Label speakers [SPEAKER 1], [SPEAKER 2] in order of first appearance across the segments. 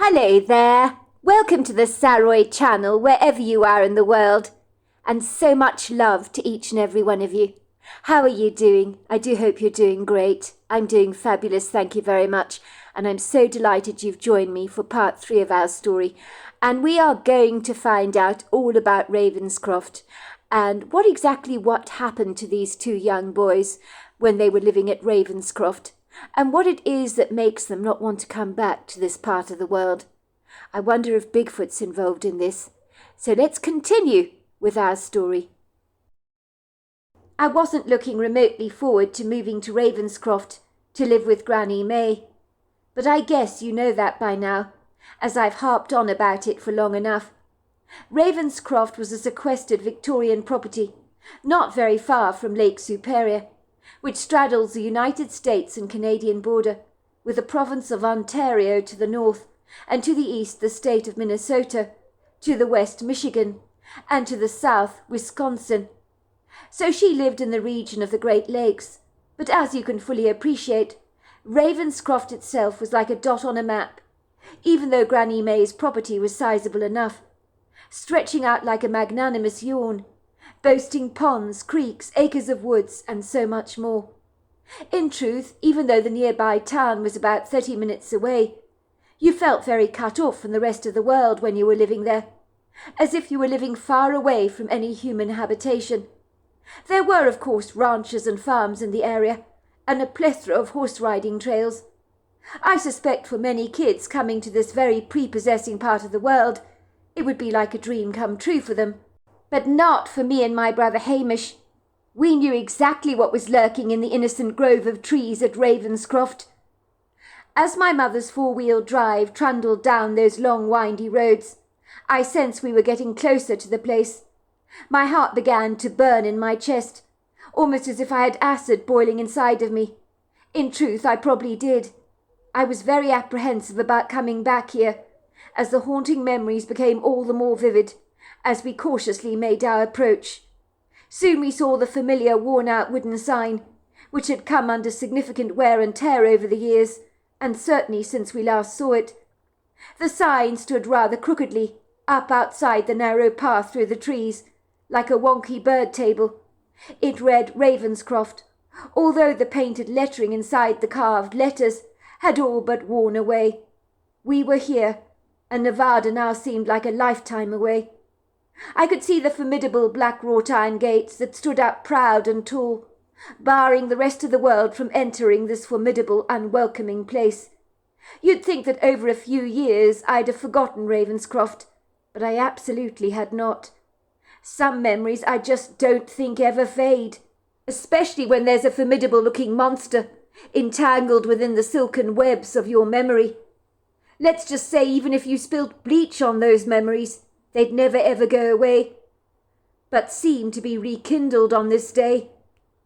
[SPEAKER 1] Hello there. Welcome to the Saroy channel, wherever you are in the world. And so much love to each and every one of you. How are you doing? I do hope you're doing great. I'm doing fabulous, thank you very much. And I'm so delighted you've joined me for part 3 of our story. And we are going to find out all about Ravenscroft and what happened to these two young boys when they were living at Ravenscroft, and what it is that makes them not want to come back to this part of the world. I wonder if Bigfoot's involved in this. So let's continue with our story. I wasn't looking remotely forward to moving to Ravenscroft to live with Granny May. But I guess you know that by now, as I've harped on about it for long enough. Ravenscroft was a sequestered Victorian property, not very far from Lake Superior, which straddles the United States and Canadian border, with the province of Ontario to the north, and to the east the state of Minnesota, to the west Michigan, and to the south Wisconsin. So she lived in the region of the Great Lakes, but as you can fully appreciate, Ravenscroft itself was like a dot on a map, even though Granny May's property was sizable enough, stretching out like a magnanimous yawn, boasting ponds, creeks, acres of woods, and so much more. In truth, even though the nearby town was about 30 minutes away, you felt very cut off from the rest of the world when you were living there, as if you were living far away from any human habitation. There were, of course, ranches and farms in the area, and a plethora of horse-riding trails. I suspect for many kids coming to this very prepossessing part of the world, it would be like a dream come true for them. But not for me and my brother Hamish. We knew exactly what was lurking in the innocent grove of trees at Ravenscroft. As my mother's four-wheel drive trundled down those long windy roads, I sensed we were getting closer to the place. My heart began to burn in my chest, almost as if I had acid boiling inside of me. In truth, I probably did. I was very apprehensive about coming back here, as the haunting memories became all the more vivid as we cautiously made our approach. Soon we saw the familiar worn-out wooden sign, which had come under significant wear and tear over the years, and certainly since we last saw it. The sign stood rather crookedly, up outside the narrow path through the trees, like a wonky bird table. It read Ravenscroft, although the painted lettering inside the carved letters had all but worn away. We were here, and Nevada now seemed like a lifetime away. I could see the formidable black wrought-iron gates that stood up proud and tall, barring the rest of the world from entering this formidable, unwelcoming place. You'd think that over a few years I'd have forgotten Ravenscroft, but I absolutely had not. Some memories I just don't think ever fade, especially when there's a formidable-looking monster entangled within the silken webs of your memory. Let's just say even if you spilt bleach on those memories, they'd never ever go away, but seem to be rekindled on this day,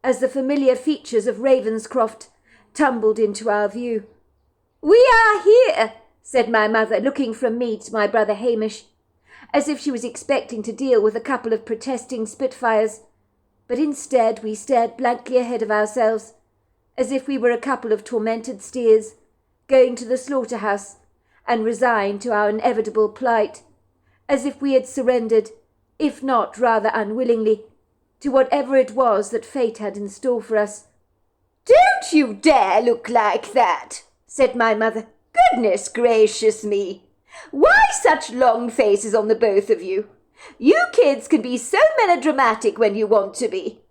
[SPEAKER 1] as the familiar features of Ravenscroft tumbled into our view. "We are here," said my mother, looking from me to my brother Hamish, as if she was expecting to deal with a couple of protesting spitfires, but instead we stared blankly ahead of ourselves, as if we were a couple of tormented steers, going to the slaughterhouse, and resigned to our inevitable plight, as if we had surrendered, if not rather unwillingly, to whatever it was that fate had in store for us. "Don't you dare look like that," said my mother. "Goodness gracious me! Why such long faces on the both of you? You kids can be so melodramatic when you want to be.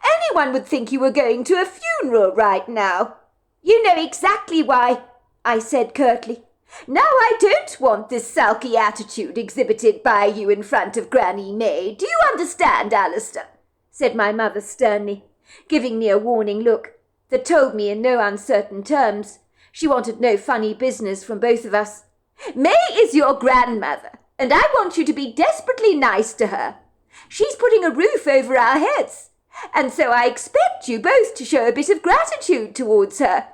[SPEAKER 1] Anyone would think you were going to a funeral right now." "You know exactly why," I said curtly. "Now I don't want this sulky attitude exhibited by you in front of Granny May. Do you understand, Alistair?" said my mother sternly, giving me a warning look that told me in no uncertain terms she wanted no funny business from both of us. "May is your grandmother, and I want you to be desperately nice to her. She's putting a roof over our heads, and so I expect you both to show a bit of gratitude towards her.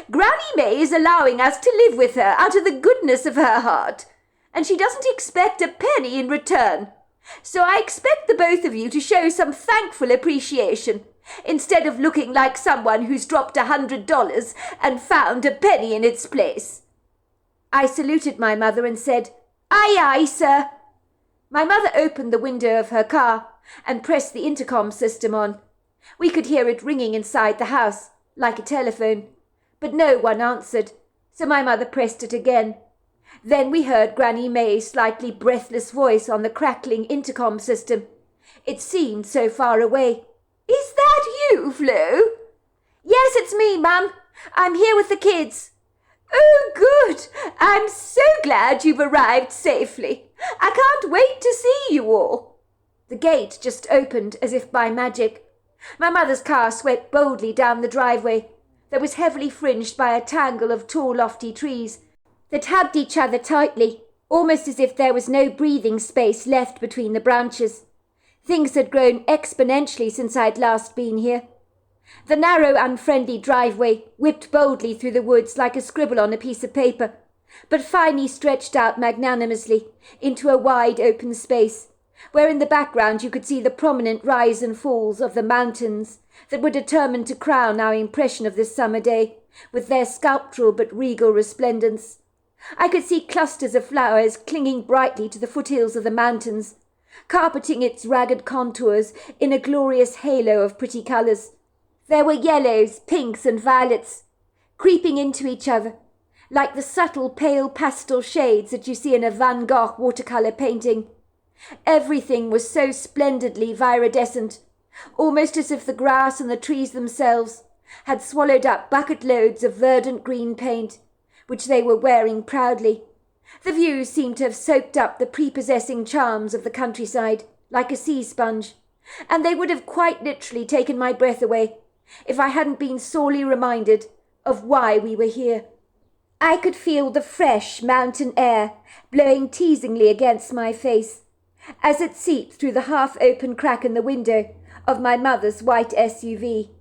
[SPEAKER 1] Granny May is allowing us to live with her out of the goodness of her heart, and she doesn't expect a penny in return. So I expect the both of you to show some thankful appreciation, instead of looking like someone who's dropped $100 and found a penny in its place." I saluted my mother and said, "Aye, aye, sir." My mother opened the window of her car and pressed the intercom system on. We could hear it ringing inside the house, like a telephone, but no one answered, so my mother pressed it again. Then we heard Granny May's slightly breathless voice on the crackling intercom system. It seemed so far away. "Is that you, Flo?" "Yes, it's me, Mum. I'm here with the kids." "Oh, good. I'm so glad you've arrived safely. I can't wait to see you all." The gate just opened as if by magic. My mother's car swept boldly down the driveway that was heavily fringed by a tangle of tall, lofty trees that hugged each other tightly, almost as if there was no breathing space left between the branches. Things had grown exponentially since I'd last been here. The narrow, unfriendly driveway whipped boldly through the woods like a scribble on a piece of paper, but finally stretched out magnanimously into a wide open space, where in the background you could see the prominent rise and falls of the mountains that were determined to crown our impression of this summer day with their sculptural but regal resplendence. I could see clusters of flowers clinging brightly to the foothills of the mountains, carpeting its ragged contours in a glorious halo of pretty colours. There were yellows, pinks and violets, creeping into each other, like the subtle pale pastel shades that you see in a Van Gogh watercolour painting. Everything was so splendidly viridescent, almost as if the grass and the trees themselves had swallowed up bucket loads of verdant green paint, which they were wearing proudly. The view seemed to have soaked up the prepossessing charms of the countryside like a sea sponge, and they would have quite literally taken my breath away if I hadn't been sorely reminded of why we were here. I could feel the fresh mountain air blowing teasingly against my face as it seeped through the half-open crack in the window of my mother's white SUV.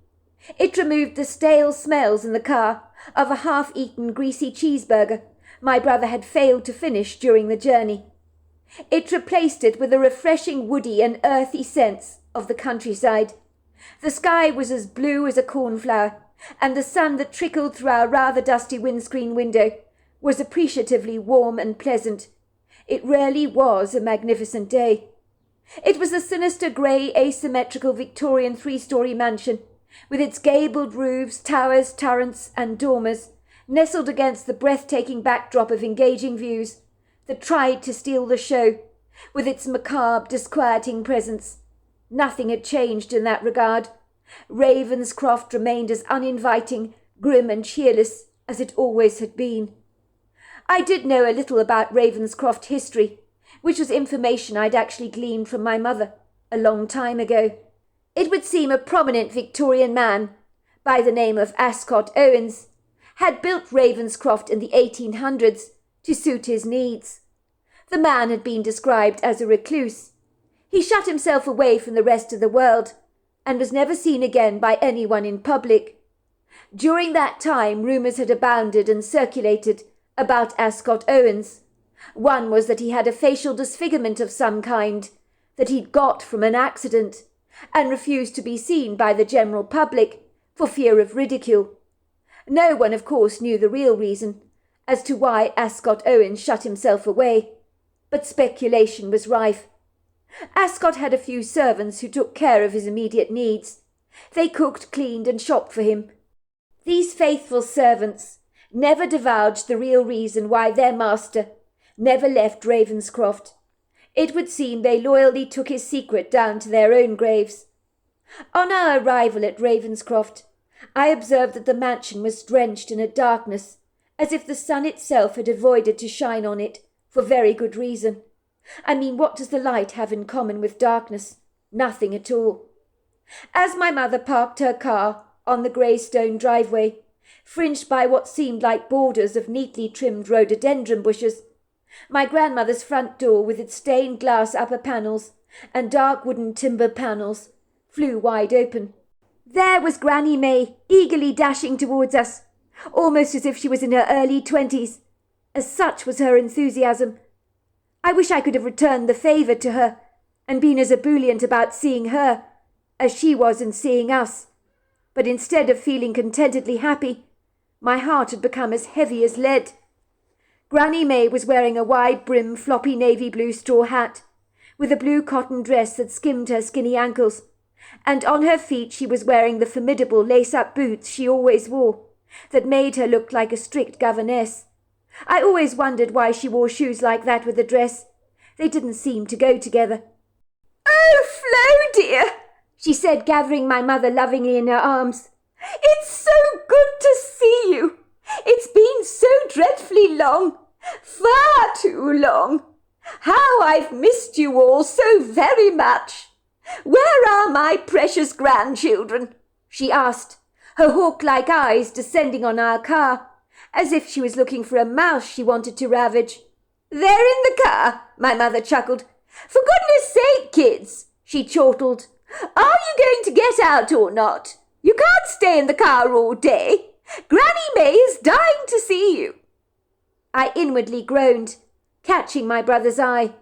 [SPEAKER 1] It removed the stale smells in the car of a half-eaten greasy cheeseburger my brother had failed to finish during the journey. It replaced it with a refreshing woody and earthy sense of the countryside. The sky was as blue as a cornflower, and the sun that trickled through our rather dusty windscreen window was appreciatively warm and pleasant. It really was a magnificent day. It was a sinister grey asymmetrical Victorian three-storey mansion, with its gabled roofs, towers, turrets and dormers, nestled against the breathtaking backdrop of engaging views that tried to steal the show, with its macabre, disquieting presence. Nothing had changed in that regard. Ravenscroft remained as uninviting, grim and cheerless as it always had been. I did know a little about Ravenscroft history, which was information I'd actually gleaned from my mother a long time ago. It would seem a prominent Victorian man, by the name of Ascot Owens, had built Ravenscroft in the 1800s to suit his needs. The man had been described as a recluse. He shut himself away from the rest of the world and was never seen again by anyone in public. During that time, rumours had abounded and circulated about Ascot Owens. One was that he had a facial disfigurement of some kind that he'd got from an accident, and refused to be seen by the general public for fear of ridicule. No one, of course, knew the real reason as to why Ascot Owens shut himself away, but speculation was rife. Ascot had a few servants who took care of his immediate needs. They cooked, cleaned and shopped for him. These faithful servants never divulged the real reason why their master never left Ravenscroft. It would seem they loyally took his secret down to their own graves. On our arrival at Ravenscroft, I observed that the mansion was drenched in a darkness, as if the sun itself had avoided to shine on it for very good reason. I mean, what does the light have in common with darkness? Nothing at all. As my mother parked her car on the grey stone driveway, fringed by what seemed like borders of neatly trimmed rhododendron bushes, my grandmother's front door, with its stained glass upper panels and dark wooden timber panels, flew wide open. There was Granny May, eagerly dashing towards us, almost as if she was in her early 20s. As such was her enthusiasm. I wish I could have returned the favour to her and been as ebullient about seeing her as she was in seeing us. But instead of feeling contentedly happy, my heart had become as heavy as lead. Granny May was wearing a wide-brimmed floppy navy blue straw hat, with a blue cotton dress that skimmed her skinny ankles, and on her feet she was wearing the formidable lace-up boots she always wore, that made her look like a strict governess. I always wondered why she wore shoes like that with a dress. They didn't seem to go together. "Oh, Flo, dear," she said, gathering my mother lovingly in her arms. "It's so good to see you. It's been so dreadfully long. Far too long. How I've missed you all so very much. Where are my precious grandchildren?" she asked, her hawk-like eyes descending on our car, as if she was looking for a mouse she wanted to ravage. "They're in the car," my mother chuckled. "For goodness sake, kids," she chortled, "are you going to get out or not? You can't stay in the car all day. Granny May is dying to see you." I inwardly groaned, catching my brother's eye.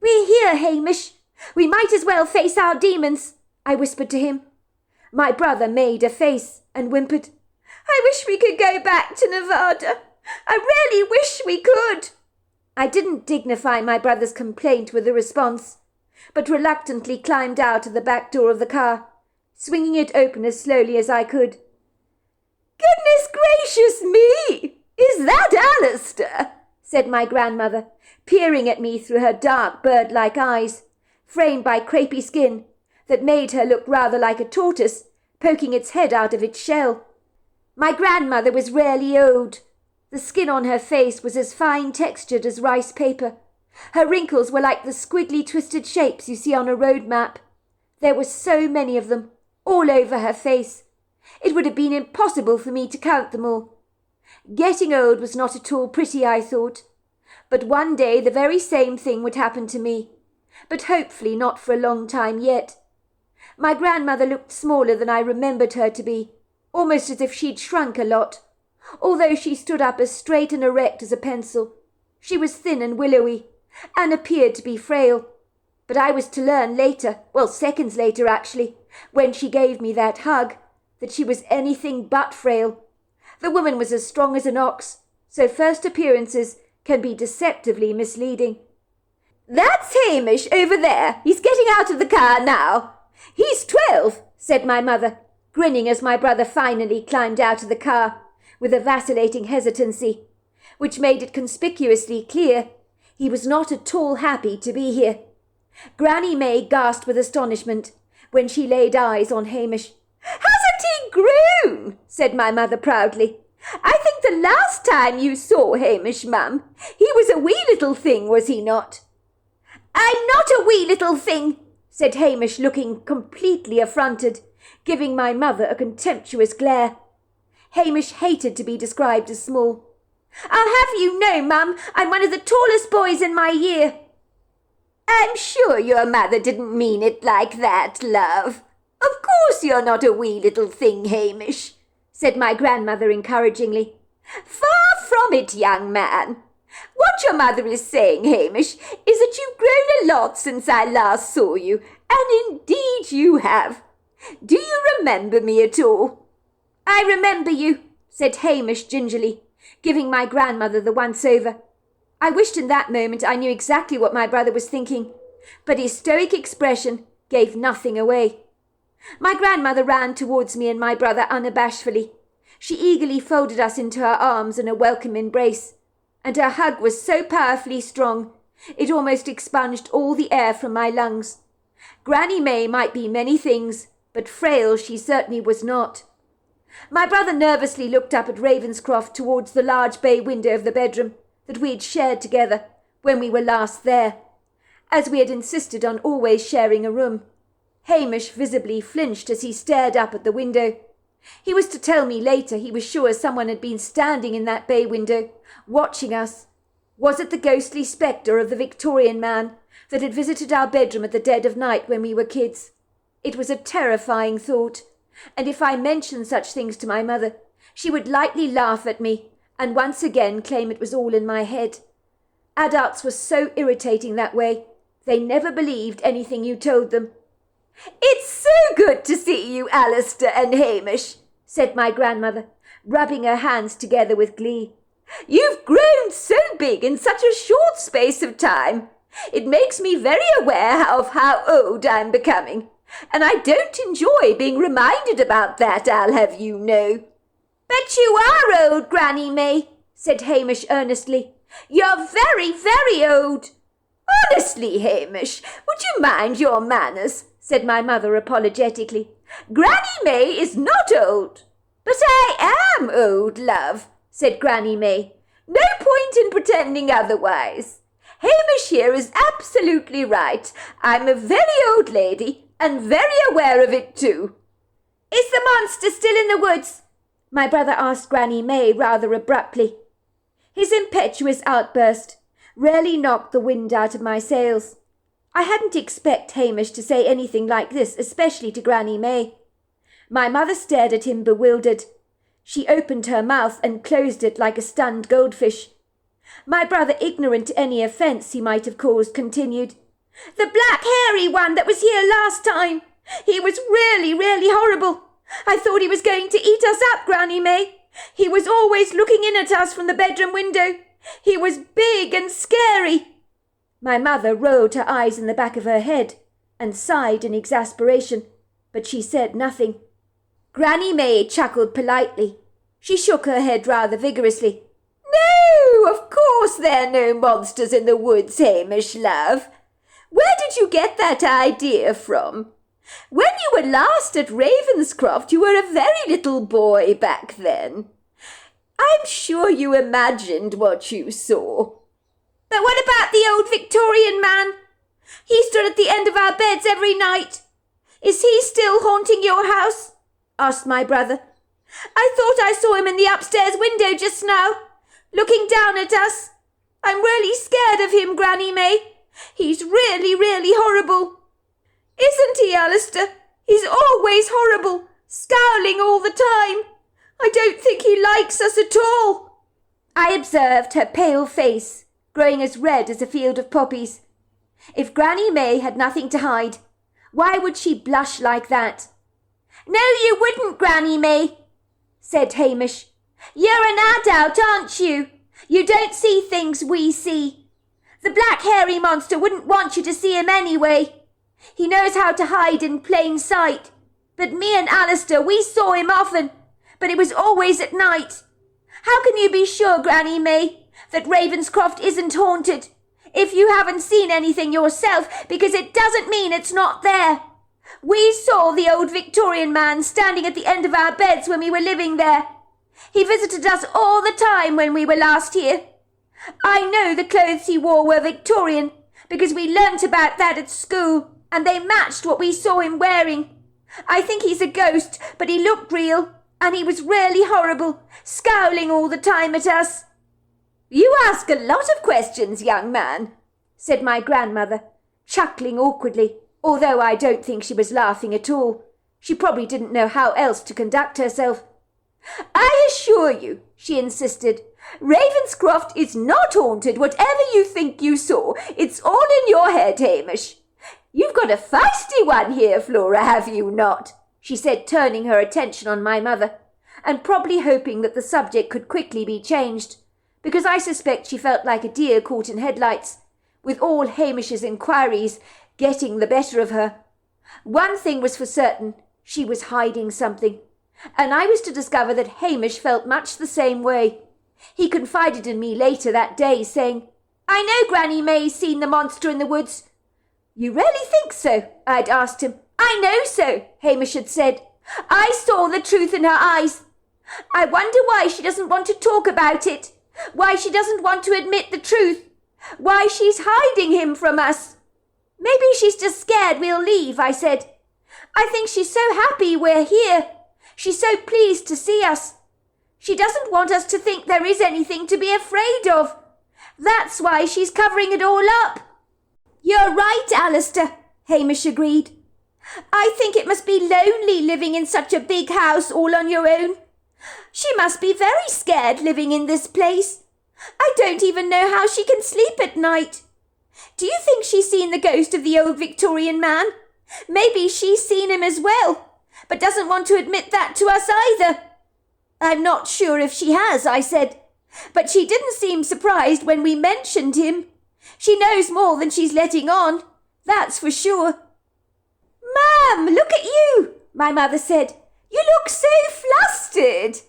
[SPEAKER 1] "We're here, Hamish. We might as well face our demons," I whispered to him. My brother made a face and whimpered, "I wish we could go back to Nevada. I really wish we could." I didn't dignify my brother's complaint with a response, but reluctantly climbed out of the back door of the car, swinging it open as slowly as I could. "Goodness gracious me! Is that Alistair?" said my grandmother, peering at me through her dark bird-like eyes, framed by crepey skin that made her look rather like a tortoise poking its head out of its shell. My grandmother was rarely old. The skin on her face was as fine-textured as rice paper. Her wrinkles were like the squiggly twisted shapes you see on a road map. There were so many of them, all over her face. It would have been impossible for me to count them all. Getting old was not at all pretty, I thought. But one day the very same thing would happen to me. But hopefully not for a long time yet. My grandmother looked smaller than I remembered her to be, almost as if she'd shrunk a lot, although she stood up as straight and erect as a pencil. She was thin and willowy, and appeared to be frail. But I was to learn later, well, seconds later actually, when she gave me that hug, that she was anything but frail. The woman was as strong as an ox, so first appearances can be deceptively misleading. "That's Hamish over there. He's getting out of the car now. He's 12, said my mother, grinning as my brother finally climbed out of the car, with a vacillating hesitancy, which made it conspicuously clear he was not at all happy to be here. Granny May gasped with astonishment when she laid eyes on Hamish. "Hasn't he grown?" said my mother proudly. "I think the last time you saw Hamish, Mum, he was a wee little thing, was he not?" "I'm not a wee little thing," said Hamish, looking completely affronted, giving my mother a contemptuous glare. Hamish hated to be described as small. "I'll have you know, Mum, I'm one of the tallest boys in my year." "I'm sure your mother didn't mean it like that, love. Of course you're not a wee little thing, Hamish," said my grandmother encouragingly. "Far from it, young man. What your mother is saying, Hamish, is that you've grown a lot since I last saw you, and indeed you have. Do you remember me at all?" "I remember you," said Hamish gingerly, giving my grandmother the once-over. I wished in that moment I knew exactly what my brother was thinking, but his stoic expression gave nothing away. My grandmother ran towards me and my brother unabashedly. She eagerly folded us into her arms in a welcome embrace, and her hug was so powerfully strong it almost expunged all the air from my lungs. Granny May might be many things, but frail she certainly was not. My brother nervously looked up at Ravenscroft towards the large bay window of the bedroom that we had shared together when we were last there, as we had insisted on always sharing a room. Hamish visibly flinched as he stared up at the window. He was to tell me later he was sure someone had been standing in that bay window, watching us. Was it the ghostly spectre of the Victorian man that had visited our bedroom at the dead of night when we were kids? It was a terrifying thought, and if I mentioned such things to my mother, she would lightly laugh at me and once again claim it was all in my head. Adults were so irritating that way. They never believed anything you told them. "It's so good to see you, Alistair and Hamish," said my grandmother, rubbing her hands together with glee.
[SPEAKER 2] You've grown so big in such a short space of time. It makes me very aware of how old I'm becoming, and I don't enjoy being reminded about that, I'll have you know."
[SPEAKER 1] "But you are old, Granny May," said Hamish earnestly. "You're very, very old."
[SPEAKER 2] "Honestly, Hamish, would you mind your manners?" said my mother apologetically. "Granny May is not old." "But I am old, love," said Granny May. "No point in pretending otherwise. Hamish here is absolutely right. I'm a very old lady, and very aware of it too."
[SPEAKER 1] "Is the monster still in the woods?" my brother asked Granny May rather abruptly. His impetuous outburst rarely knocked the wind out of my sails. I hadn't expected Hamish to say anything like this, especially to Granny May. My mother stared at him bewildered. She opened her mouth and closed it like a stunned goldfish. My brother, ignorant to any offence he might have caused, continued, "The black hairy one that was here last time. He was really, really horrible. I thought he was going to eat us up, Granny May. He was always looking in at us from the bedroom window. He was big and scary." My mother rolled her eyes in the back of her head and sighed in exasperation, but she said nothing. Granny May chuckled politely. She shook her head rather vigorously.
[SPEAKER 2] "No, of course there are no monsters in the woods, Hamish, love. Where did you get that idea from? When you were last at Ravenscroft, you were a very little boy back then. I'm sure you imagined what you saw."
[SPEAKER 1] "But what about the old Victorian man? He stood at the end of our beds every night. Is he still haunting your house?" asked my brother. "I thought I saw him in the upstairs window just now, looking down at us. I'm really scared of him, Granny May. He's really, really horrible." "Isn't he, Alistair? He's always horrible, scowling all the time. I don't think he likes us at all." I observed her pale face, growing as red as a field of poppies. If Granny May had nothing to hide, why would she blush like that? "No, you wouldn't, Granny May," said Hamish. "You're an adult, aren't you? You don't see things we see. The black hairy monster wouldn't want you to see him anyway. He knows how to hide in plain sight. But me and Alistair, we saw him often, but it was always at night. How can you be sure, Granny May, that Ravenscroft isn't haunted, if you haven't seen anything yourself, because it doesn't mean it's not there? We saw the old Victorian man standing at the end of our beds when we were living there. He visited us all the time when we were last here. I know the clothes he wore were Victorian, because we learnt about that at school, and they matched what we saw him wearing. I think he's a ghost, but he looked real, and he was really horrible, scowling all the time at us."
[SPEAKER 2] "You ask a lot of questions, young man," said my grandmother, chuckling awkwardly, although I don't think she was laughing at all. She probably didn't know how else to conduct herself. "I assure you," she insisted, "Ravenscroft is not haunted, whatever you think you saw. It's all in your head, Hamish. You've got a feisty one here, Flora, have you not?" she said, turning her attention on my mother, and probably hoping that the subject could quickly be changed, because I suspect she felt like a deer caught in headlights, with all Hamish's inquiries getting the better of her. One thing was for certain, she was hiding something, and I was to discover that Hamish felt much the same way. He confided in me later that day, saying, "I know Granny May's seen the monster in the woods." "You really think so?" I'd asked him. "I know so," Hamish had said. "I saw the truth in her eyes. I wonder why she doesn't want to talk about it, why she doesn't want to admit the truth, why she's hiding him from us." "Maybe she's just scared we'll leave," I said. "I think she's so happy we're here. She's so pleased to see us. She doesn't want us to think there is anything to be afraid of. That's why she's covering it all up." "You're right, Alistair," Hamish agreed. "I think it must be lonely living in such a big house all on your own. She must be very scared living in this place. I don't even know how she can sleep at night. Do you think she's seen the ghost of the old Victorian man? Maybe she's seen him as well, but doesn't want to admit that to us either." "I'm not sure if she has," I said. But she didn't seem surprised when we mentioned him. She knows more than she's letting on, that's for sure. Mum, look at you, my mother said. You look so flustered.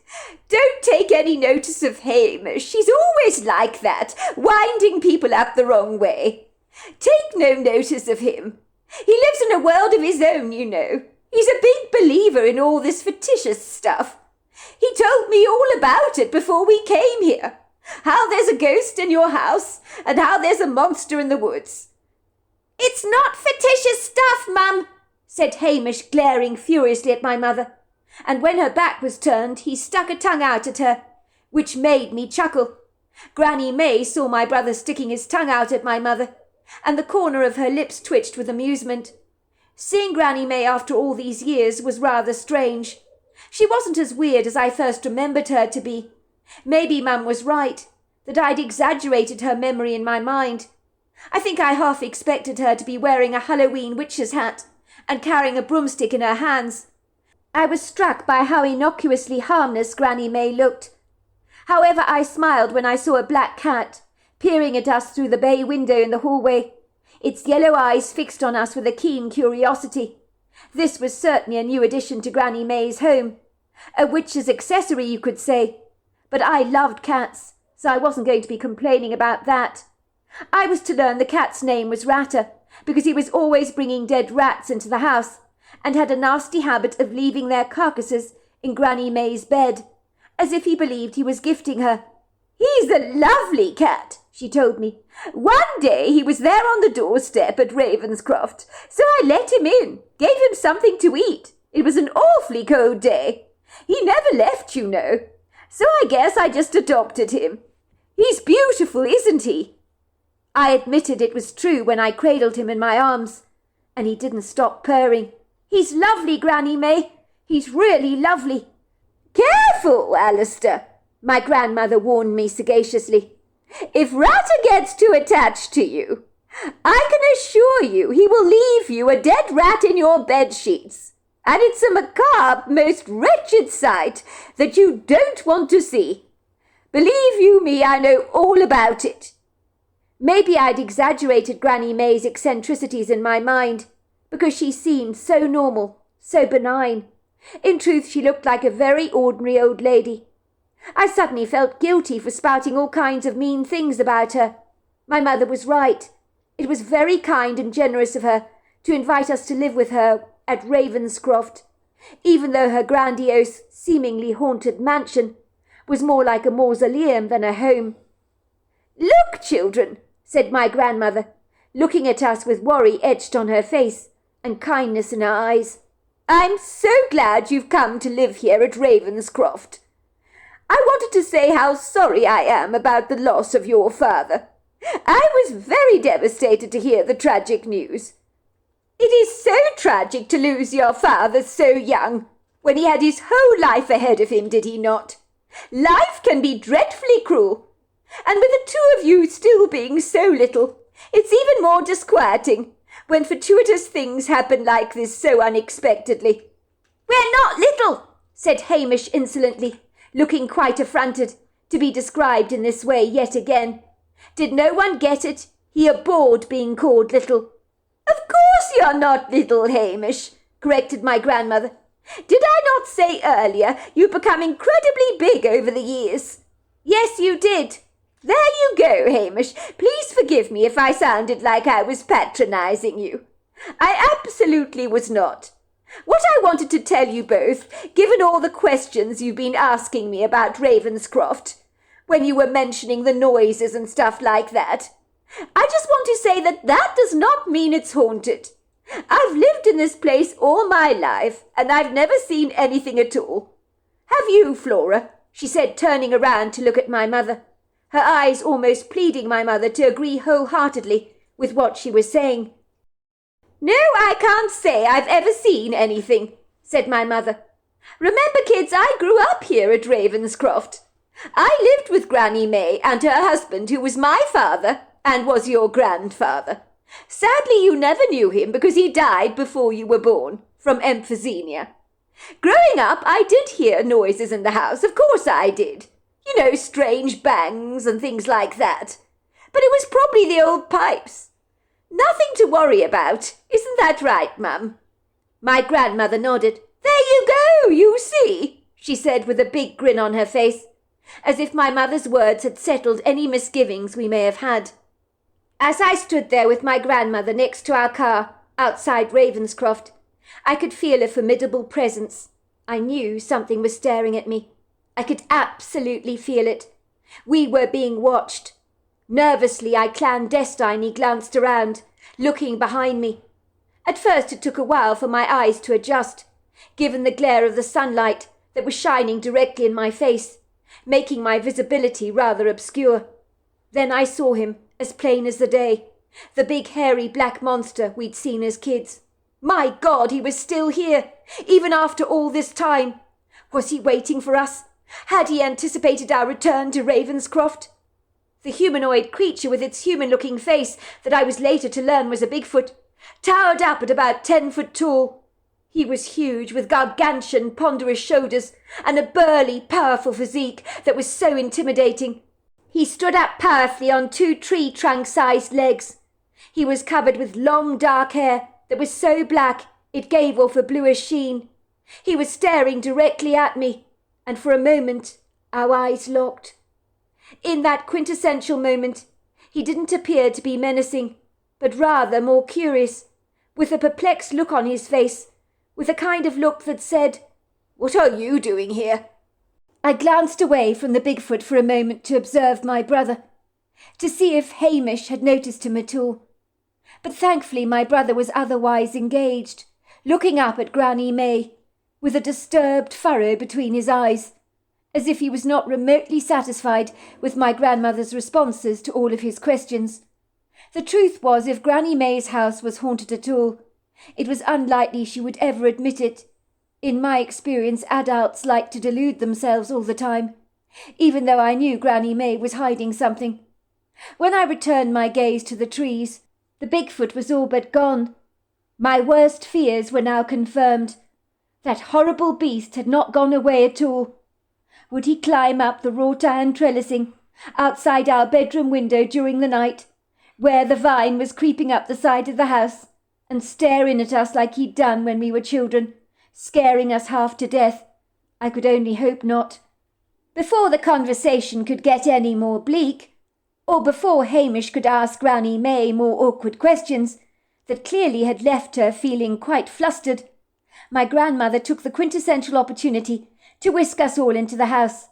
[SPEAKER 2] Don't take any notice of Hamish. She's always like that, winding people up the wrong way. Take no notice of him. He lives in a world of his own, you know. He's a big believer in all this fictitious stuff. He told me all about it before we came here. How there's a ghost in your house, and how there's a monster in the woods. It's not fictitious stuff, Mum, said Hamish, glaring furiously at my mother. And when her back was turned, he stuck a tongue out at her, which made me chuckle. Granny May saw my brother sticking his tongue out at my mother, and the corner of her lips twitched with amusement. Seeing Granny May after all these years was rather strange. She wasn't as weird as I first remembered her to be. Maybe Mum was right, that I'd exaggerated her memory in my mind. I think I half expected her to be wearing a Halloween witch's hat and carrying a broomstick in her hands. I was struck by how innocuously harmless Granny May looked. However, I smiled when I saw a black cat peering at us through the bay window in the hallway, its yellow eyes fixed on us with a keen curiosity. This was certainly a new addition to Granny May's home. A witch's accessory, you could say. But I loved cats, so I wasn't going to be complaining about that. I was to learn the cat's name was Ratter, because he was always bringing dead rats into the house, and had a nasty habit of leaving their carcasses in Granny May's bed, as if he believed he was gifting her. He's a lovely cat, she told me. One day he was there on the doorstep at Ravenscroft, so I let him in, gave him something to eat. It was an awfully cold day. He never left, you know, so I guess I just adopted him. He's beautiful, isn't he? I admitted it was true when I cradled him in my arms, and he didn't stop purring. He's lovely, Granny May. He's really lovely. Careful, Alistair, my grandmother warned me sagaciously. If Ratter gets too attached to you, I can assure you he will leave you a dead rat in your bed sheets. And it's a macabre, most wretched sight that you don't want to see. Believe you me, I know all about it. Maybe I'd exaggerated Granny May's eccentricities in my mind, because she seemed so normal, so benign. In truth, she looked like a very ordinary old lady. I suddenly felt guilty for spouting all kinds of mean things about her. My mother was right. It was very kind and generous of her to invite us to live with her at Ravenscroft, even though her grandiose, seemingly haunted mansion was more like a mausoleum than a home. Look, children, said my grandmother, looking at us with worry etched on her face and kindness in her eyes. I'm so glad you've come to live here at Ravenscroft. I wanted to say how sorry I am about the loss of your father. I was very devastated to hear the tragic news. It is so tragic to lose your father so young, when he had his whole life ahead of him, did he not? Life can be dreadfully cruel, and with the two of you still being so little, it's even more disquieting when fortuitous things happen like this so unexpectedly. We're not little, said Hamish insolently, looking quite affronted to be described in this way yet again. Did no one get it? He abhorred being called little. Of course you're not little, Hamish, corrected my grandmother. Did I not say earlier you've become incredibly big over the years? Yes, you did. There you go, Hamish. Please forgive me if I sounded like I was patronizing you. I absolutely was not. What I wanted to tell you both, given all the questions you've been asking me about Ravenscroft, when you were mentioning the noises and stuff like that, I just want to say that does not mean it's haunted. I've lived in this place all my life, and I've never seen anything at all. Have you, Flora? She said, turning around to look at my mother, her eyes almost pleading my mother to agree wholeheartedly with what she was saying. No, I can't say I've ever seen anything, said my mother. Remember, kids, I grew up here at Ravenscroft. I lived with Granny May and her husband, who was my father and was your grandfather. Sadly, you never knew him because he died before you were born, from emphysema. Growing up, I did hear noises in the house, of course I did. You know, strange bangs and things like that. But it was probably the old pipes. Nothing to worry about. Isn't that right, Mum?" My grandmother nodded. "There you go, you see," she said with a big grin on her face, as if my mother's words had settled any misgivings we may have had. As I stood there with my grandmother next to our car, outside Ravenscroft, I could feel a formidable presence. I knew something was staring at me. I could absolutely feel it. We were being watched. Nervously, I clandestinely glanced around, looking behind me. At first it took a while for my eyes to adjust, given the glare of the sunlight that was shining directly in my face, making my visibility rather obscure. Then I saw him, as plain as the day, the big hairy black monster we'd seen as kids. My God, he was still here, even after all this time. Was he waiting for us? Had he anticipated our return to Ravenscroft? The humanoid creature with its human-looking face that I was later to learn was a Bigfoot, towered up at about 10 foot tall. He was huge, with gargantuan, ponderous shoulders and a burly, powerful physique that was so intimidating. He stood up powerfully on 2 tree trunk-sized legs. He was covered with long, dark hair that was so black it gave off a bluish sheen. He was staring directly at me, and for a moment our eyes locked. In that quintessential moment, he didn't appear to be menacing, but rather more curious, with a perplexed look on his face, with a kind of look that said, "What are you doing here?" I glanced away from the Bigfoot for a moment to observe my brother, to see if Hamish had noticed him at all. But thankfully my brother was otherwise engaged, looking up at Granny May, with a disturbed furrow between his eyes, as if he was not remotely satisfied with my grandmother's responses to all of his questions. The truth was, if Granny May's house was haunted at all, it was unlikely she would ever admit it. In my experience, adults like to delude themselves all the time, even though I knew Granny May was hiding something. When I returned my gaze to the trees, the Bigfoot was all but gone. My worst fears were now confirmed. That horrible beast had not gone away at all. Would he climb up the wrought iron trellising outside our bedroom window during the night, where the vine was creeping up the side of the house, and stare in at us like he'd done when we were children, scaring us half to death? I could only hope not. Before the conversation could get any more bleak, or before Hamish could ask Granny May more awkward questions that clearly had left her feeling quite flustered, my grandmother took the quintessential opportunity to whisk us all into the house.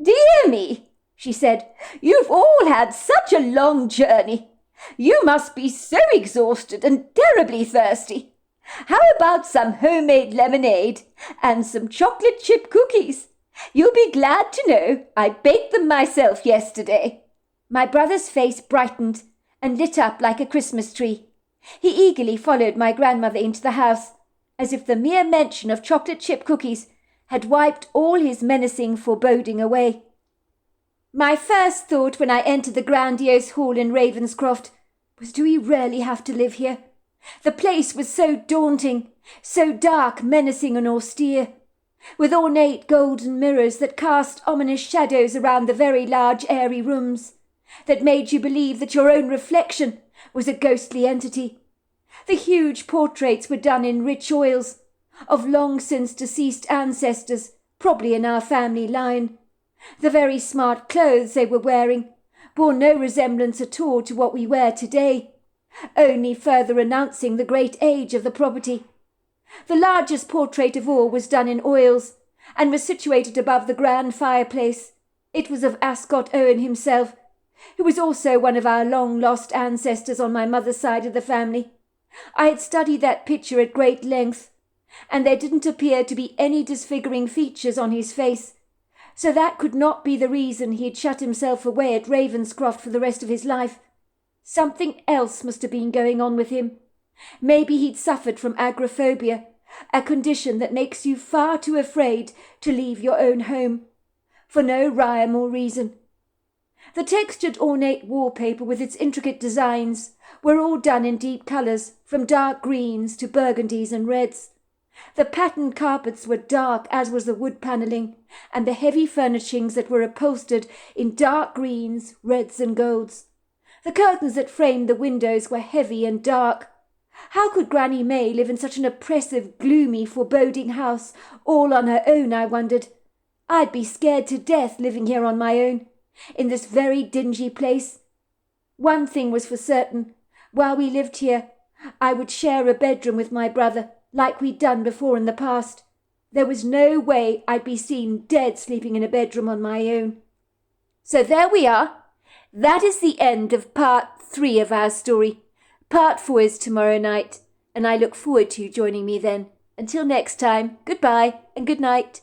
[SPEAKER 2] "Dear me," she said, "you've all had such a long journey. You must be so exhausted and terribly thirsty. How about some homemade lemonade and some chocolate chip cookies? You'll be glad to know I baked them myself yesterday." My brother's face brightened and lit up like a Christmas tree. He eagerly followed my grandmother into the house, as if the mere mention of chocolate chip cookies had wiped all his menacing foreboding away. My first thought when I entered the grandiose hall in Ravenscroft was, do we really have to live here? The place was so daunting, so dark, menacing and austere, with ornate golden mirrors that cast ominous shadows around the very large airy rooms, that made you believe that your own reflection was a ghostly entity. The huge portraits were done in rich oils, of long since deceased ancestors, probably in our family line. The very smart clothes they were wearing bore no resemblance at all to what we wear today, only further announcing the great age of the property. The largest portrait of all was done in oils, and was situated above the grand fireplace. It was of Ascot Owen himself, who was also one of our long-lost ancestors on my mother's side of the family. I had studied that picture at great length, and there didn't appear to be any disfiguring features on his face, so that could not be the reason he had shut himself away at Ravenscroft for the rest of his life. Something else must have been going on with him. Maybe he'd suffered from agoraphobia, a condition that makes you far too afraid to leave your own home, for no rhyme or reason. The textured ornate wallpaper with its intricate designs were all done in deep colours, from dark greens to burgundies and reds. The patterned carpets were dark, as was the wood panelling, and the heavy furnishings that were upholstered in dark greens, reds and golds. The curtains that framed the windows were heavy and dark. How could Granny May live in such an oppressive, gloomy, foreboding house, all on her own, I wondered. I'd be scared to death living here on my own, in this very dingy place. One thing was for certain. While we lived here, I would share a bedroom with my brother, like we'd done before in the past. There was no way I'd be seen dead sleeping in a bedroom on my own. So there we are. That is the end of part 3 of our story. Part 4 is tomorrow night, and I look forward to you joining me then. Until next time, goodbye and good night.